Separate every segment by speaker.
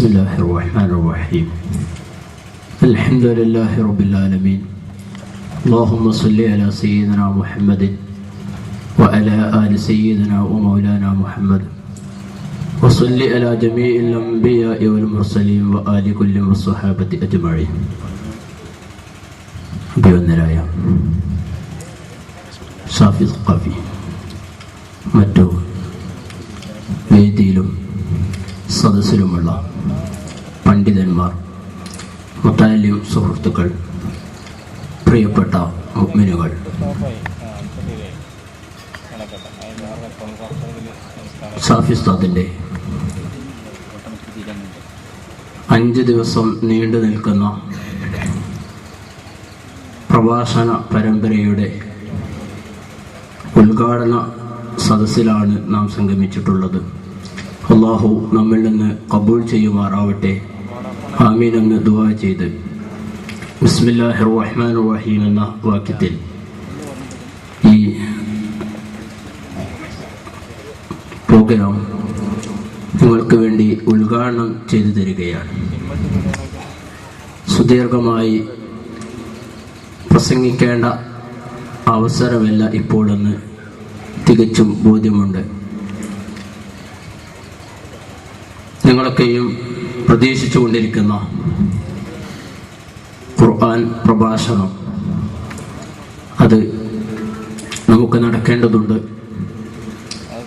Speaker 1: بسم الله الرحمن الرحيم الحمد لله رب العالمين اللهم صل على سيدنا محمد وعلى آل سيدنا ومولانا محمد وصل على جميع الأنبياء والمرسلين وآل كل والصحابة أجمعين. അഭിവന്ദരായ ഷാഫി ഖാഫി മറ്റു വേദിയിലും സദസ്സിലുമുള്ള പണ്ഡിതന്മാർ, മുത്തഅല്ലിം സുഹൃത്തുക്കൾ, പ്രിയപ്പെട്ട മുഅ്മിനുകൾ, ഷാഫി ഉസ്താദിൻ്റെ 5 ദിവസം നീണ്ടു നിൽക്കുന്ന പ്രഭാഷണ പരമ്പരയുടെ ഉദ്ഘാടന സദസ്സിലാണ് നാം സംഗമിച്ചിട്ടുള്ളത്. അല്ലാഹു നമ്മിൽ നിന്ന് ഖബൂൽ ചെയ്യുമാറാവട്ടെ. ആമീൻ എന്ന് ദുആ ചെയ്ത് ബിസ്മില്ലാഹിർ റഹ്മാനിർ റഹീം എന്ന വാക്യത്തിൽ ഈ പ്രോഗ്രാം നിങ്ങൾക്ക് വേണ്ടി ഉദ്ഘാടനം ചെയ്തു തരികയാണ്. സുദീർഘമായി പ്രസംഗിക്കേണ്ട അവസരമല്ല ഇപ്പോഴെന്ന് തികച്ചും ബോധ്യമുണ്ട്. നിങ്ങളൊക്കെയും പ്രതീക്ഷിച്ചു കൊണ്ടിരിക്കുന്ന ഖുർആൻ പ്രഭാഷണം അത് നമുക്ക് നടക്കേണ്ടതുണ്ട്.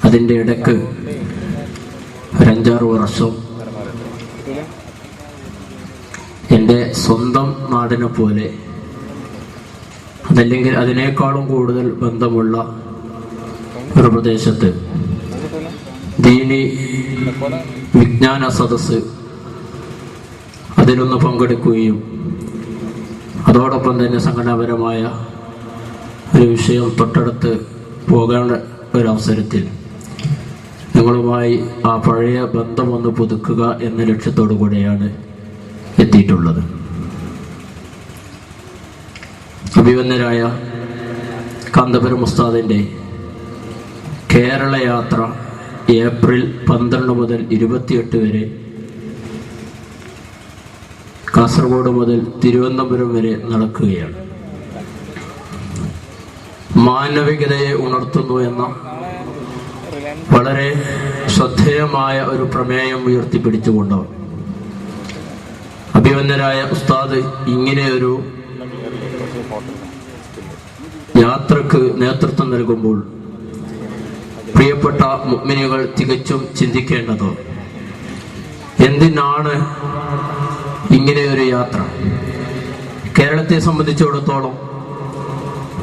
Speaker 1: അതിൻ്റെ ഇടയ്ക്ക് ഒരു 5-6 വർഷം എൻ്റെ സ്വന്തം നാടിനെ പോലെ, അതല്ലെങ്കിൽ അതിനേക്കാളും കൂടുതൽ ബന്ധമുള്ള ഒരു പ്രദേശത്ത് ദീനി വിജ്ഞാന സദസ്സ് അതിലൊന്ന് പങ്കെടുക്കുകയും അതോടൊപ്പം തന്നെ സംഘടനാപരമായ ഒരു വിഷയം തൊട്ടടുത്ത് പോകേണ്ട ഒരവസരത്തിൽ നിങ്ങളുമായി ആ പഴയ ബന്ധമൊന്ന് പുതുക്കുക എന്ന ലക്ഷ്യത്തോടു കൂടെയാണ് എത്തിയിട്ടുള്ളത്. അഭിവന്ദരായ കാന്തപുരം ഉസ്താദിൻ്റെ കേരള യാത്ര ഏപ്രിൽ 12 മുതൽ 28 വരെ കാസർഗോഡ് മുതൽ തിരുവനന്തപുരം വരെ നടക്കുകയാണ്. മാനവികതയെ ഉണർത്തുന്നു എന്ന വളരെ ശ്രദ്ധേയമായ ഒരു പ്രമേയം ഉയർത്തിപ്പിടിച്ചുകൊണ്ട് അഭിവന്ദരായ ഉസ്താദ് ഇങ്ങനെയൊരു യാത്രക്ക് നേതൃത്വം നൽകുമ്പോൾ പ്രിയപ്പെട്ട മുഅ്മിനുകൾ തികച്ചും ചിന്തിക്കേണ്ടത്, എന്തിനാണ് ഇങ്ങനെ ഒരു യാത്ര? കേരളത്തെ സംബന്ധിച്ചിടത്തോളം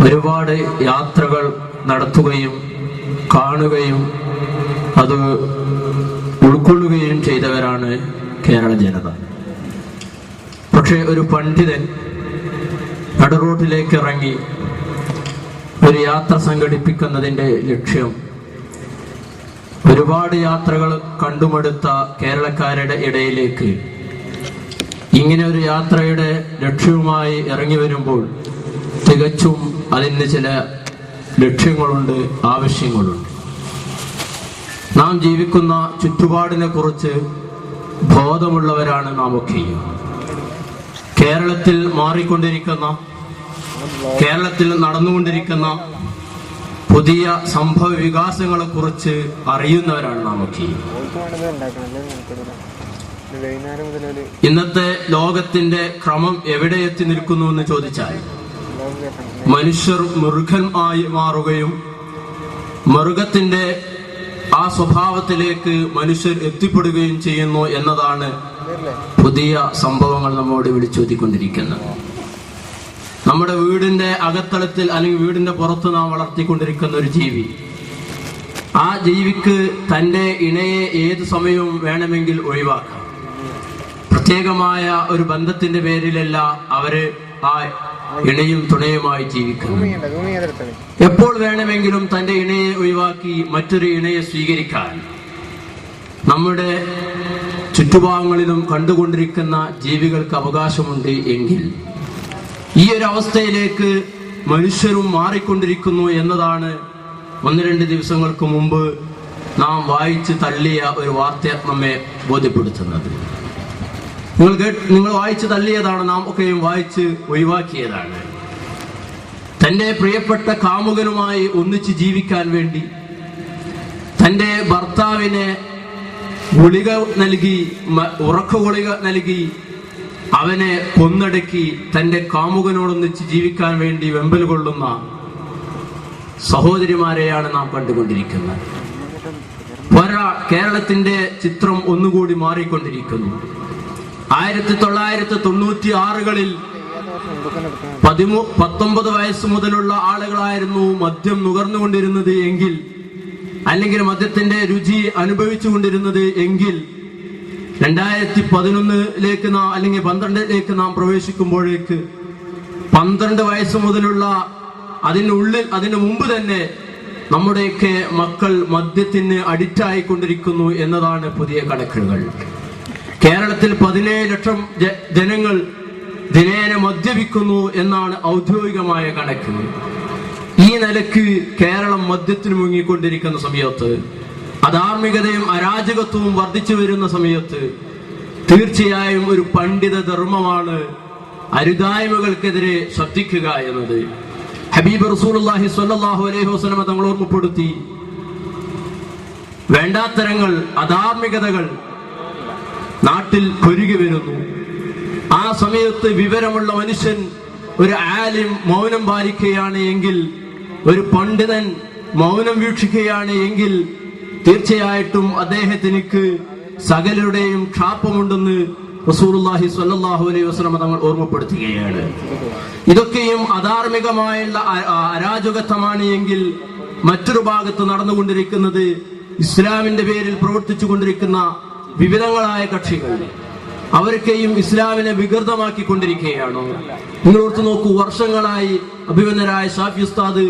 Speaker 1: ഒരുപാട് യാത്രകൾ നടത്തുകയും കാണുകയും അത് ഉൾക്കൊള്ളുകയും ചെയ്തവരാണ് കേരള ജനത. പക്ഷേ ഒരു പണ്ഡിതൻ നടുറോട്ടിലേക്ക് ഇറങ്ങി ഒരു യാത്ര സംഘടിപ്പിക്കുന്നതിൻ്റെ ലക്ഷ്യം ഒരുപാട് യാത്രകൾ കണ്ടുമടുത്ത കേരളക്കാരുടെ ഇടയിലേക്ക് ഇങ്ങനെ ഒരു യാത്രയുടെ ലക്ഷ്യവുമായി ഇറങ്ങി വരുമ്പോൾ തികച്ചും അതിന് ചില ലക്ഷ്യങ്ങളുണ്ട്, ആവശ്യങ്ങളുണ്ട്. നാം ജീവിക്കുന്ന ചുറ്റുപാടിനെ കുറിച്ച് ബോധമുള്ളവരാണ് നാം ഒക്കെയും. കേരളത്തിൽ മാറിക്കൊണ്ടിരിക്കുന്ന, കേരളത്തിൽ നടന്നുകൊണ്ടിരിക്കുന്ന പുതിയ സംഭവ വികാസങ്ങളെ കുറിച്ച് അറിയുന്നവരാണ് നാമൊക്കെ. ഇന്നത്തെ ലോകത്തിന്റെ ക്രമം എവിടെ എത്തി നിൽക്കുന്നു എന്ന് ചോദിച്ചാൽ, മനുഷ്യർ മൃഗമായി മാറുകയും മൃഗത്തിന്റെ ആ സ്വഭാവത്തിലേക്ക് മനുഷ്യർ എത്തിപ്പെടുകയും ചെയ്യുന്നു എന്നതാണ് പുതിയ സംഭവങ്ങൾ നമ്മോട് വിളിച്ചോതിക്കൊണ്ടിരിക്കുന്നത്. നമ്മുടെ വീടിന്റെ അകത്തളത്തിൽ അല്ലെങ്കിൽ വീടിന്റെ പുറത്ത് നാം വളർത്തിക്കൊണ്ടിരിക്കുന്ന ഒരു ജീവി, ആ ജീവിക്ക് തന്റെ ഇണയെ ഏത് സമയവും വേണമെങ്കിൽ ഒഴിവാക്കാം. പ്രത്യേകമായ ഒരു ബന്ധത്തിന്റെ പേരിലല്ല അവര് ആ ഇണയും തുണയുമായി ജീവിക്കുന്നു. എപ്പോൾ വേണമെങ്കിലും തന്റെ ഇണയെ ഒഴിവാക്കി മറ്റൊരു ഇണയെ സ്വീകരിക്കാൻ നമ്മുടെ ചുറ്റുഭാഗങ്ങളിലും കണ്ടുകൊണ്ടിരിക്കുന്ന ജീവികൾക്ക് അവകാശമുണ്ട്. എങ്കിൽ ഈ ഒരു അവസ്ഥയിലേക്ക് മനുഷ്യരും മാറിക്കൊണ്ടിരിക്കുന്നു എന്നതാണ് 1-2 ദിവസങ്ങൾക്ക് മുമ്പ് നാം വായിച്ച് തള്ളിയ ഒരു വാർത്ത നമ്മെ ബോധ്യപ്പെടുത്തുന്നത്. നിങ്ങൾ വായിച്ചു തള്ളിയതാണ്, നാം ഒക്കെയും വായിച്ച് ഒഴിവാക്കിയതാണ്. തന്റെ പ്രിയപ്പെട്ട കാമുകനുമായി ഒന്നിച്ച് ജീവിക്കാൻ വേണ്ടി തന്റെ ഭർത്താവിനെ ഗുളിക നൽകി, ഉറക്ക ഗുളിക നൽകി അവനെ കൊന്നടക്കി തന്റെ കാമുകനോടൊന്നിച്ച് ജീവിക്കാൻ വേണ്ടി വെമ്പൽ കൊള്ളുന്ന സഹോദരിമാരെയാണ് നാം കണ്ടുകൊണ്ടിരിക്കുന്നത്. കേരളത്തിന്റെ ചിത്രം ഒന്നുകൂടി മാറിക്കൊണ്ടിരിക്കുന്നു. 1996-കളിൽ 19 വയസ്സ് മുതലുള്ള ആളുകളായിരുന്നു മദ്യം നുകർന്നുകൊണ്ടിരുന്നത് എങ്കിൽ, അല്ലെങ്കിൽ മദ്യത്തിന്റെ രുചി അനുഭവിച്ചു കൊണ്ടിരുന്നത് എങ്കിൽ, 2011-ലേക്ക് അല്ലെങ്കിൽ 12-ലേക്ക് നാം പ്രവേശിക്കുമ്പോഴേക്ക് 12 വയസ്സ് മുതലുള്ള അതിനു മുമ്പ് തന്നെ നമ്മുടെയൊക്കെ മക്കൾ മദ്യത്തിന് അഡിക്റ്റായിക്കൊണ്ടിരിക്കുന്നു എന്നതാണ് പുതിയ കണക്കുകൾ. കേരളത്തിൽ 17 ലക്ഷം ജനങ്ങൾ ദിനേന മദ്യപിക്കുന്നു എന്നാണ് ഔദ്യോഗികമായ കണക്ക്. ഈ നിലക്ക് കേരളം മദ്യത്തിന് മുങ്ങിക്കൊണ്ടിരിക്കുന്ന സമയത്ത്, അധാർമികതയും അരാജകത്വവും വർദ്ധിച്ചു വരുന്ന സമയത്ത് തീർച്ചയായും ഒരു പണ്ഡിത ധർമ്മമാണ് അരുതായ്മകൾക്കെതിരെ ശബ്ദിക്കുക എന്നത്. ഹബീബ് റസൂലുള്ളാഹി സ്വല്ലല്ലാഹു അലൈഹി വസല്ലം തങ്ങൾ ഓർമ്മപ്പെടുത്തി, വേണ്ടാത്തരങ്ങൾ, അധാർമികതകൾ നാട്ടിൽ പെരുകി വരുന്നു. ആ സമയത്ത് വിവരമുള്ള മനുഷ്യൻ, ഒരു ആലിം മൗനം പാലിക്കുകയാണ് എങ്കിൽ, ഒരു പണ്ഡിതൻ മൗനം വീക്ഷിക്കുകയാണ് എങ്കിൽ തീർച്ചയായിട്ടും അദ്ദേഹത്തിനിക്ക് സകലരുടെയും ക്ഷാപ്പമുണ്ടെന്ന് റസൂലുള്ളാഹി സ്വല്ലല്ലാഹു അലൈഹി വസല്ലം തങ്ങൾ ഓർമ്മപ്പെടുത്തുകയാണ്. ഇതൊക്കെയും അധാർമികമായുള്ള അരാജകത്വമാണ് എങ്കിൽ, മറ്റൊരു ഭാഗത്ത് നടന്നുകൊണ്ടിരിക്കുന്നത് ഇസ്ലാമിന്റെ പേരിൽ പ്രവർത്തിച്ചു കൊണ്ടിരിക്കുന്ന വിവിധങ്ങളായ കക്ഷികൾ, അവരൊക്കെയും ഇസ്ലാമിനെ വികൃതമാക്കിക്കൊണ്ടിരിക്കുകയാണ്. നിങ്ങൾ ഓർത്തു നോക്കൂ, വർഷങ്ങളായി അഭിമന്യരായ ഷാഫി ഉസ്താദ്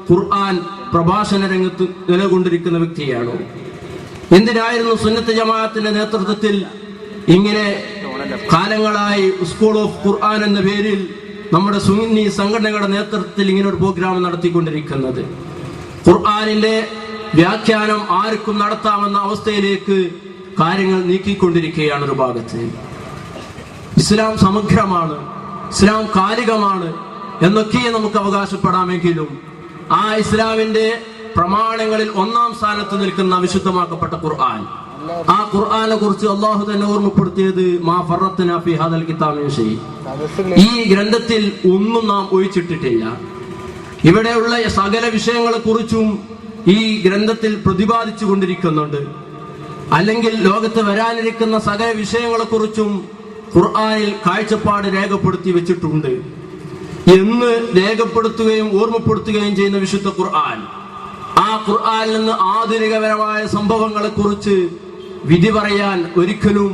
Speaker 1: ഖുർആൻ പ്രഭാഷണ രംഗത്ത് നിലകൊണ്ടിരിക്കുന്ന വ്യക്തിയാണ്. എന്തിനായിരുന്നു സുന്നത്ത് ജമാഅത്തിന്റെ നേതൃത്വത്തിൽ ഇങ്ങനെ കാലങ്ങളായി സ്കൂൾ ഓഫ് ഖുർആൻ എന്ന പേരിൽ നമ്മുടെ സുന്നി സംഘടനകളുടെ നേതൃത്വത്തിൽ ഇങ്ങനെ ഒരു പ്രോഗ്രാം നടത്തിക്കൊണ്ടിരിക്കുന്നത്? ഖുർആനിന്റെ വ്യാഖ്യാനം ആർക്കും നടത്താമെന്ന അവസ്ഥയിലേക്ക് കാര്യങ്ങൾ നീക്കിക്കൊണ്ടിരിക്കുകയാണ്. ഒരു ഭാഗത്ത് ഇസ്ലാം സമഗ്രമാണ്, ഇസ്ലാം കാലികമാണ് എന്നൊക്കെ നമുക്ക് അവകാശപ്പെടാമെങ്കിലും ആ ഇസ്ലാമിന്റെ പ്രമാണങ്ങളിൽ ഒന്നാം സ്ഥാനത്ത് നിൽക്കുന്ന വിശുദ്ധമാക്കപ്പെട്ട ഖുർആൻ, ആ ഖുർആനെ കുറിച്ച് അള്ളാഹു തന്നെ ഓർമ്മപ്പെടുത്തിയത് മാ ഫറത്നാ ഫീ ഹാദൽ കിതാബി മിൻ ശൈ, ഈ ഗ്രന്ഥത്തിൽ ഒന്നും നാം ഒഴിച്ചിട്ടിട്ടില്ല. ഇവിടെയുള്ള സകല വിഷയങ്ങളെ കുറിച്ചും ഈ ഗ്രന്ഥത്തിൽ പ്രതിപാദിച്ചു കൊണ്ടിരിക്കുന്നുണ്ട്. അല്ലെങ്കിൽ ലോകത്ത് വരാനിരിക്കുന്ന സകല വിഷയങ്ങളെ കുറിച്ചും ഖുർആനിൽ കാഴ്ചപ്പാട് രേഖപ്പെടുത്തി വെച്ചിട്ടുണ്ട് എന്ന് രേഖപ്പെടുത്തുകയും ഓർമ്മപ്പെടുത്തുകയും ചെയ്യുന്ന വിശുദ്ധ ഖുർആൻ, ആ ഖുർആനിൽ നിന്ന് ആധുനികപരമായ സംഭവങ്ങളെ കുറിച്ച് വിധി പറയാൻ ഒരിക്കലും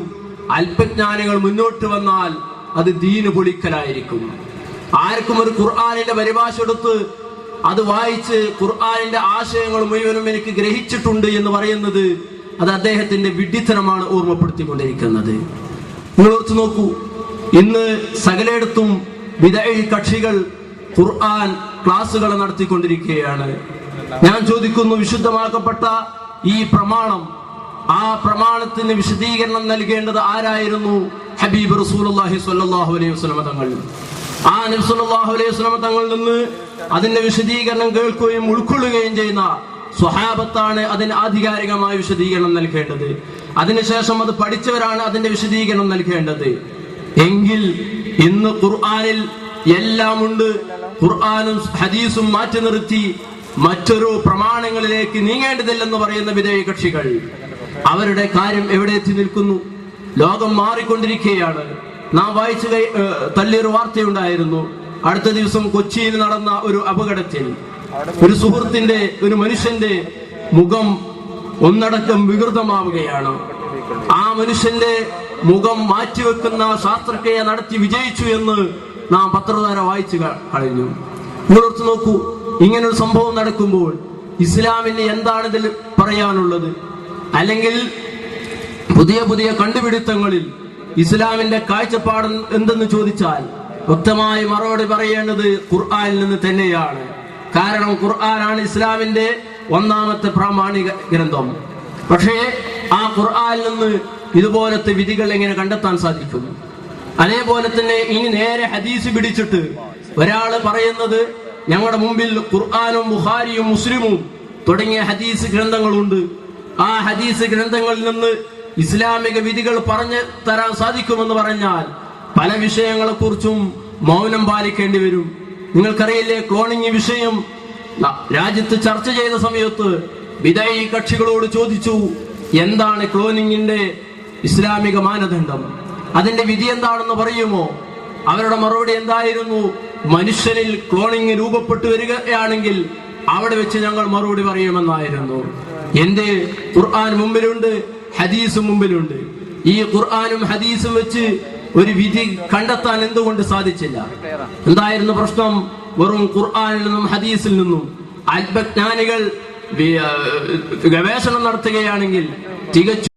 Speaker 1: അല്പജ്ഞാനികൾ മുന്നോട്ട് വന്നാൽ അത് ദീന് പൊളിക്കലായിരിക്കും. ആർക്കും ഒരു ഖുർആനിന്റെ പരിഭാഷ എടുത്ത് അത് വായിച്ച് ഖുർആനിന്റെ ആശയങ്ങൾ മുഴുവനും എനിക്ക് ഗ്രഹിച്ചിട്ടുണ്ട് എന്ന് പറയുന്നത് അത് അദ്ദേഹത്തിന്റെ വിഡ്ഢിത്തരമാണ് ഓർമ്മപ്പെടുത്തിക്കൊണ്ടിരിക്കുന്നത്. നിങ്ങൾ ഓർത്തു നോക്കൂ, ഇന്ന് സകലയിടത്തും ബിദ്അഈ കക്ഷികൾ ഖുർആൻ ക്ലാസുകൾ നടത്തിക്കൊണ്ടിരിക്കുകയാണ്. ഞാൻ ചോദിക്കുന്നു, വിശുദ്ധമാക്കപ്പെട്ട ഈ പ്രമാണം, ആ പ്രമാണത്തിന് വിശദീകരണം നൽകേണ്ടത് ആരായിരുന്നു? ഹബീബ് റസൂലുള്ളാഹി സ്വല്ലല്ലാഹു അലൈഹി വസല്ലം തങ്ങൾ. ആ നബി സല്ലല്ലാഹു അലൈഹി വസല്ലം തങ്ങളിൽ നിന്ന് അതിന്റെ വിശദീകരണം കേൾക്കുകയും ഉൾക്കൊള്ളുകയും ചെയ്യുന്ന സ്വഹാബത്താണ് അതിന് ആധികാരികമായ വിശദീകരണം നൽകേണ്ടത്. അതിനുശേഷം അത് പഠിച്ചവരാണ് അതിന്റെ വിശദീകരണം നൽകേണ്ടത്. എങ്കിൽ ഇന്ന് ഖുർആനിൽ എല്ലാം ഉണ്ട്. ഖുർആനും ഹദീസും മാറ്റി നിർത്തി മറ്റൊരു പ്രമാണങ്ങളിലേക്ക് നീങ്ങേണ്ടതില്ലെന്ന് പറയുന്ന വിധേയ കക്ഷികൾ, അവരുടെ കാര്യം എവിടെ എത്തി നിൽക്കുന്നു? ലോകം മാറിക്കൊണ്ടിരിക്കുകയാണ്. നാം വായിച്ചു തള്ളിയൊരു വാർത്തയുണ്ടായിരുന്നു. അടുത്ത ദിവസം കൊച്ചിയിൽ നടന്ന ഒരു അപകടത്തിൽ ഒരു സുഹൃത്തിന്റെ, ഒരു മനുഷ്യന്റെ മുഖം ഒന്നടക്കം വികൃതമാവുകയാണ്. ആ മനുഷ്യന്റെ മുഖം മാറ്റിവെക്കുന്ന ശാസ്ത്രക്രിയ നടത്തി വിജയിച്ചു എന്ന് നാം പത്രധാര വായിച്ചു കഴിഞ്ഞു. നിങ്ങൾ ഓർത്തു നോക്കൂ, ഇങ്ങനൊരു സംഭവം നടക്കുമ്പോൾ ഇസ്ലാമിന് എന്താണ് ഇതിൽ പറയാനുള്ളത്? അല്ലെങ്കിൽ പുതിയ പുതിയ കണ്ടുപിടുത്തങ്ങളിൽ ഇസ്ലാമിന്റെ കാഴ്ചപ്പാട് എന്തെന്ന് ചോദിച്ചാൽ വ്യക്തമായി മറുപടി പറയേണ്ടത് ഖുർആനിൽ നിന്ന് തന്നെയാണ്. കാരണം ഖുർആനാണ് ഇസ്ലാമിന്റെ ഒന്നാമത്തെ പ്രാമാണിക ഗ്രന്ഥം. പക്ഷേ ആ ഖുർആനിൽ നിന്ന് ഇതുപോലത്തെ വിധികൾ എങ്ങനെ കണ്ടെത്താൻ സാധിക്കും? അതേപോലെ തന്നെ ഇനി നേരെ ഹദീസ് പിടിച്ചിട്ട് ഒരാള് പറയുന്നത് ഞങ്ങളുടെ മുമ്പിൽ ഖുർആനും ബുഖാരിയും മുസ്ലിമും തുടങ്ങിയ ഹദീസ് ഗ്രന്ഥങ്ങളുണ്ട്, ആ ഹദീസ് ഗ്രന്ഥങ്ങളിൽ നിന്ന് ഇസ്ലാമിക വിധികൾ പറഞ്ഞു തരാൻ സാധിക്കുമെന്ന് പറഞ്ഞാൽ പല വിഷയങ്ങളെ കുറിച്ചും മൗനം പാലിക്കേണ്ടി വരും. നിങ്ങൾക്കറിയില്ലേ, ക്ലോണിംഗ് വിഷയം രാജ്യത്ത് ചർച്ച ചെയ്ത സമയത്ത് ബിദഈ കക്ഷികളോട് ചോദിച്ചു, എന്താണ് ക്ലോണിങ്ങിന്റെ ഇസ്ലാമിക മാനദണ്ഡം, അതിന്റെ വിധി എന്താണെന്ന് പറയുമോ? അവരുടെ മറുപടി എന്തായിരുന്നു? മനുഷ്യനിൽ ക്ലോണിംഗ് രൂപപ്പെട്ടു വരികയാണെങ്കിൽ അവിടെ വെച്ച് ഞങ്ങൾ മറുപടി പറയുമെന്നായിരുന്നു. എന്റെ ഖുർആൻ മുമ്പിലുണ്ട്, ഹദീസ് മുമ്പിലുണ്ട്. ഈ ഖുർആനും ഹദീസും വെച്ച് ഒരു വിധി കണ്ടെത്താൻ എന്തുകൊണ്ട് സാധിച്ചില്ല? എന്തായിരുന്നു പ്രശ്നം? വെറും ഖുർആനിൽ നിന്നും ഹദീസിൽ നിന്നും ആത്മജ്ഞാനികൾ ഗവേഷണം നടത്തുകയാണെങ്കിൽ തികച്ചും